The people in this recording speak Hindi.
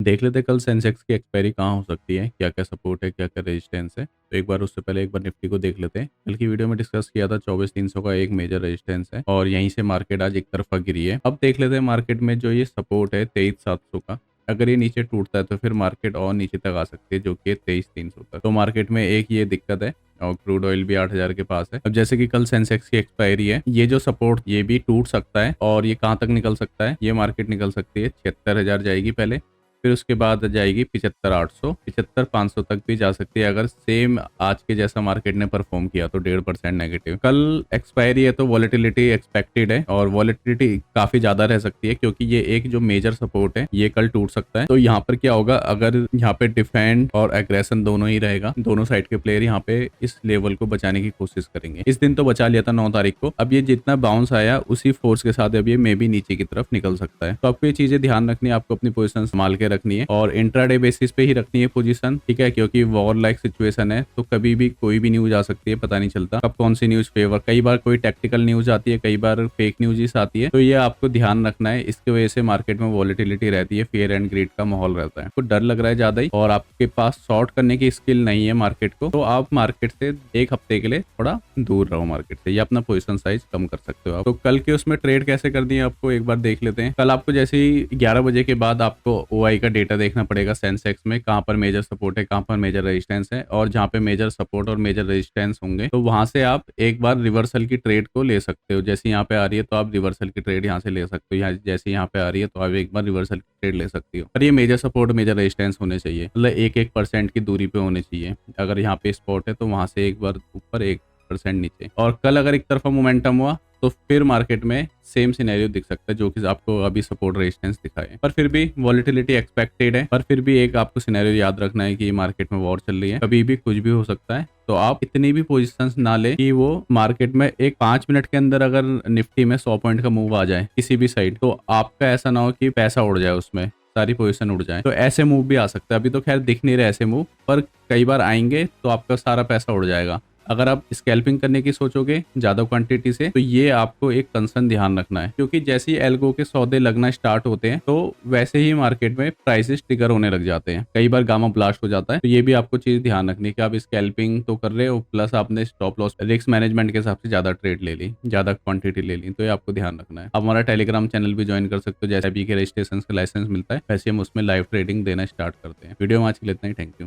देख लेते हैं कल सेंसेक्स की एक्सपायरी कहाँ हो सकती है, क्या-क्या सपोर्ट है, क्या-क्या रेजिस्टेंस है। तो एक बार उससे पहले एक बार निफ्टी को देख लेते हैं। कल की वीडियो में डिस्कस किया था 24,300 का एक मेजर रेजिस्टेंस है और यहीं से मार्केट आज एक तरफा गिरी है। अब देख लेते हैं मार्केट में जो ये सपोर्ट है 23,700 का, अगर ये नीचे टूटता है तो फिर मार्केट और नीचे तक आ सकती है जो कि है 23,300 तक। तो मार्केट में एक ये दिक्कत है और क्रूड ऑयल भी 8,000 के पास है। अब जैसे कि कल सेंसेक्स की एक्सपायरी है, ये जो सपोर्ट ये भी टूट सकता है और ये कहाँ तक निकल सकता है, ये मार्केट निकल सकती है 76,000 जाएगी पहले, फिर उसके बाद जाएगी 75,800, 75,500 तक भी जा सकती है अगर सेम आज के जैसा मार्केट ने परफॉर्म किया तो 1.5% नेगेटिव। कल एक्सपायरी है तो वॉलेटिलिटी एक्सपेक्टेड है और वॉलेटिलिटी काफी ज्यादा रह सकती है क्योंकि ये एक जो मेजर सपोर्ट है ये कल टूट सकता है। तो यहाँ पर क्या होगा, अगर यहाँ पे डिफेंड और एग्रेशन दोनों ही रहेगा, दोनों साइड के प्लेयर यहाँ पे इस लेवल को बचाने की कोशिश करेंगे। इस दिन तो बचा लिया था 9 तारीख को, अब ये जितना बाउंस आया उसी फोर्स के साथ अब ये मे भी नीचे की तरफ निकल सकता है। तो आपको ये चीजें ध्यान रखनी है, आपको अपनी पोजीशन संभाल के रखनी है और इंट्राडे बेसिस पे ही रखनी है पोजीशन, ठीक है, क्योंकि वॉर लाइक सिचुएशन है तो कभी भी कोई भी न्यूज आ सकती है, पता नहीं चलता कब कौन सी न्यूज फेवर, कई बार कोई टेक्टिकल न्यूज आती है, कई बार फेक न्यूज आती है। तो ये आपको ध्यान रखना है, इसकी वजह से मार्केट में वॉलेटिलिटी रहती है, फियर एंड ग्रीड का माहौल रहता है, आपको डर लग रहा है ज्यादा ही और आपके पास शॉर्ट करने की स्किल नहीं है मार्केट को, तो आप मार्केट से एक हफ्ते के लिए थोड़ा दूर रहो मार्केट से, या अपना पोजीशन साइज कम कर सकते हो आप। तो कल के उसमें ट्रेड कैसे कर दिए आपको एक बार देख लेते हैं। कल आपको जैसे ही 11 बजे के बाद आपको ओआई का डेटा देखना पड़ेगा, सेंसेक्स में कहां पर मेजर सपोर्ट है, कहां पर मेजर रेजिस्टेंस है, और जहां पे मेजर सपोर्ट और मेजर रेजिस्टेंस होंगे तो वहां से आप एक बार रिवर्सल की ट्रेड को ले सकते हो। जैसे यहाँ पे आ रही है तो आप रिवर्सल की ट्रेड यहाँ से ले सकते हो, जैसे यहाँ पे आ रही है तो आप एक बार रिवर्सल की ट्रेड ले सकती हो। पर ये मेजर सपोर्ट मेजर रेजिस्टेंस होने चाहिए, मतलब 1-1% की दूरी पे होने चाहिए। अगर यहाँ पे स्पॉट है तो वहां से एक बार ऊपर 1% नीचे, और कल अगर एक तरफा मोमेंटम हुआ तो फिर मार्केट में सेम सिनेरियो दिख सकता है जो कि आपको अभी सपोर्ट रेजिस्टेंस दिखाए। पर फिर भी वॉलेटिलिटी एक्सपेक्टेड है, पर फिर भी एक आपको सिनेरियो याद रखना है कि मार्केट में वॉर चल रही है, कभी भी कुछ भी हो सकता है। तो आप इतनी भी पोजीशंस ना ले कि वो मार्केट में एक 5 मिनट के अंदर अगर निफ्टी में 100 पॉइंट का मूव आ जाए किसी भी साइड, तो आपका ऐसा ना हो कि पैसा उड़ जाए, उसमें सारी पोजीशन उड़ जाए। तो ऐसे मूव भी आ सकता है, अभी तो खैर दिख नहीं रहे ऐसे मूव, पर कई बार आएंगे तो आपका सारा पैसा उड़ जाएगा। अगर आप स्कैल्पिंग करने की सोचोगे ज्यादा क्वांटिटी से तो ये आपको एक कंसर्न ध्यान रखना है, क्योंकि जैसे ही एल्गो के सौदे लगना स्टार्ट होते हैं तो वैसे ही मार्केट में प्राइसेस ट्रिगर होने लग जाते हैं, कई बार गामा ब्लास्ट हो जाता है। तो ये भी आपको चीज ध्यान रखनी है कि आप स्कैल्पिंग तो कर रहे हो प्लस आपने स्टॉप लॉस रिस्क मैनेजमेंट के हिसाब से ज्यादा ट्रेड ले ली, ज्यादा क्वांटिटी ले ली, तो ये आपको ध्यान रखना है। आप हमारा टेलीग्राम चैनल भी ज्वाइन कर सकते हो, जैसे अभी के रजिस्ट्रेशन का लाइसेंस मिलता है वैसे हम उसमें लाइव ट्रेडिंग देना स्टार्ट करते हैं। वीडियो में आज के लिए इतना ही, थैंक यू।